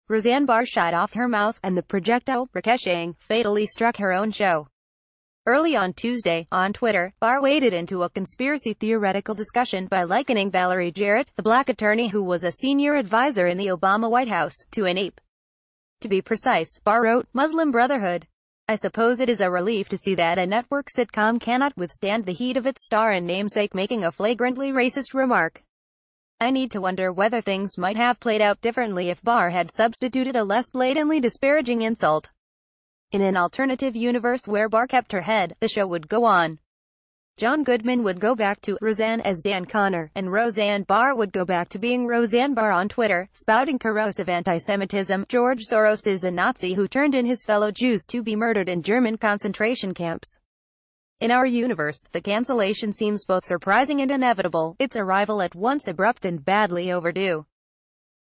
Roseanne Barr shot off her mouth, and the projectile, ricocheting, fatally struck her own show. Early on Tuesday, on Twitter, Barr waded into a conspiracy theoretical discussion by likening Valerie Jarrett, the black attorney who was a senior advisor in the Obama White House, to an ape. To be precise, Barr wrote, Muslim Brotherhood. I suppose it is a relief to see that a network sitcom cannot withstand the heat of its star and namesake making a flagrantly racist remark. I need to wonder whether things might have played out differently if Barr had substituted a less blatantly disparaging insult. In an alternative universe where Barr kept her head, the show would go on. John Goodman would go back to Roseanne as Dan Connor, and Roseanne Barr would go back to being Roseanne Barr on Twitter, spouting corrosive anti-Semitism. George Soros is a Nazi who turned in his fellow Jews to be murdered in German concentration camps. In our universe, the cancellation seems both surprising and inevitable, its arrival at once abrupt and badly overdue.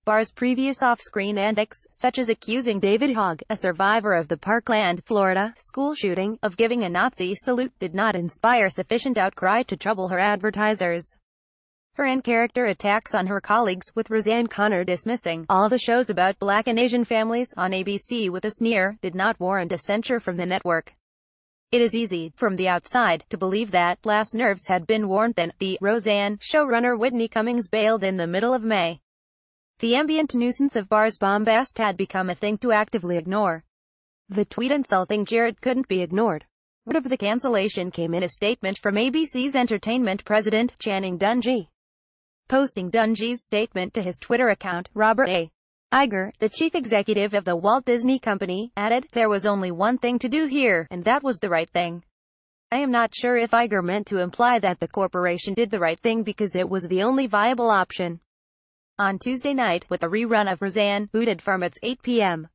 Barr's previous off-screen antics, such as accusing David Hogg, a survivor of the Parkland, Florida, school shooting, of giving a Nazi salute, did not inspire sufficient outcry to trouble her advertisers. Her in-character attacks on her colleagues, with Roseanne Connor dismissing all the shows about Black and Asian families on ABC with a sneer, did not warrant a censure from the network. It is easy, from the outside, to believe that less nerves had been warned than the Roseanne showrunner Whitney Cummings bailed in the middle of May. The ambient nuisance of Barr's bombast had become a thing to actively ignore. The tweet insulting Jarrett couldn't be ignored. Word of the cancellation came in a statement from ABC's entertainment president, Channing Dungey. Posting Dungey's statement to his Twitter account, Robert A. Iger, the chief executive of the Walt Disney Company, added, "There was only one thing to do here, and that was the right thing." I am not sure if Iger meant to imply that the corporation did the right thing because it was the only viable option. On Tuesday night, with a rerun of Roseanne, booted from its 8 p.m.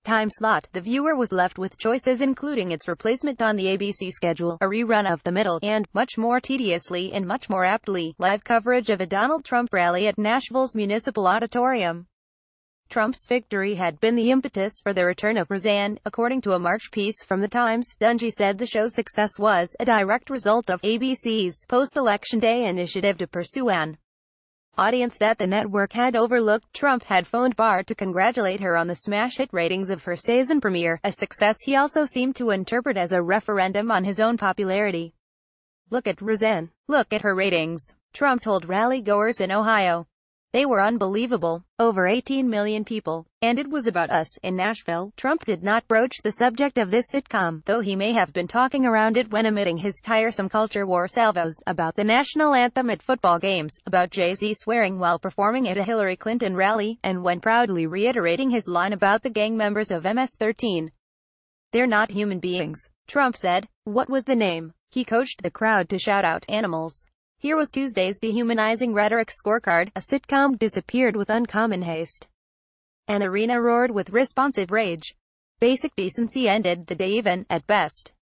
time slot, the viewer was left with choices including its replacement on the ABC schedule, a rerun of The Middle, and, much more tediously and much more aptly, live coverage of a Donald Trump rally at Nashville's Municipal Auditorium. Trump's victory had been the impetus for the return of Roseanne, according to a March piece from The Times. Dungey said the show's success was a direct result of ABC's post-election day initiative to pursue an audience that the network had overlooked. Trump had phoned Barr to congratulate her on the smash hit ratings of her season premiere, a success he also seemed to interpret as a referendum on his own popularity. "Look at Roseanne. Look at her ratings," Trump told rally-goers in Ohio. "They were unbelievable. Over 18 million people. And it was about us, in Nashville." Trump did not broach the subject of this sitcom, though he may have been talking around it when emitting his tiresome culture war salvos, about the national anthem at football games, about Jay-Z swearing while performing at a Hillary Clinton rally, and when proudly reiterating his line about the gang members of MS-13. "They're not human beings," Trump said. What was the name? He coached the crowd to shout out, "Animals." Here was Tuesday's dehumanizing rhetoric scorecard. A sitcom disappeared with uncommon haste. An arena roared with responsive rage. Basic decency ended the day even, at best.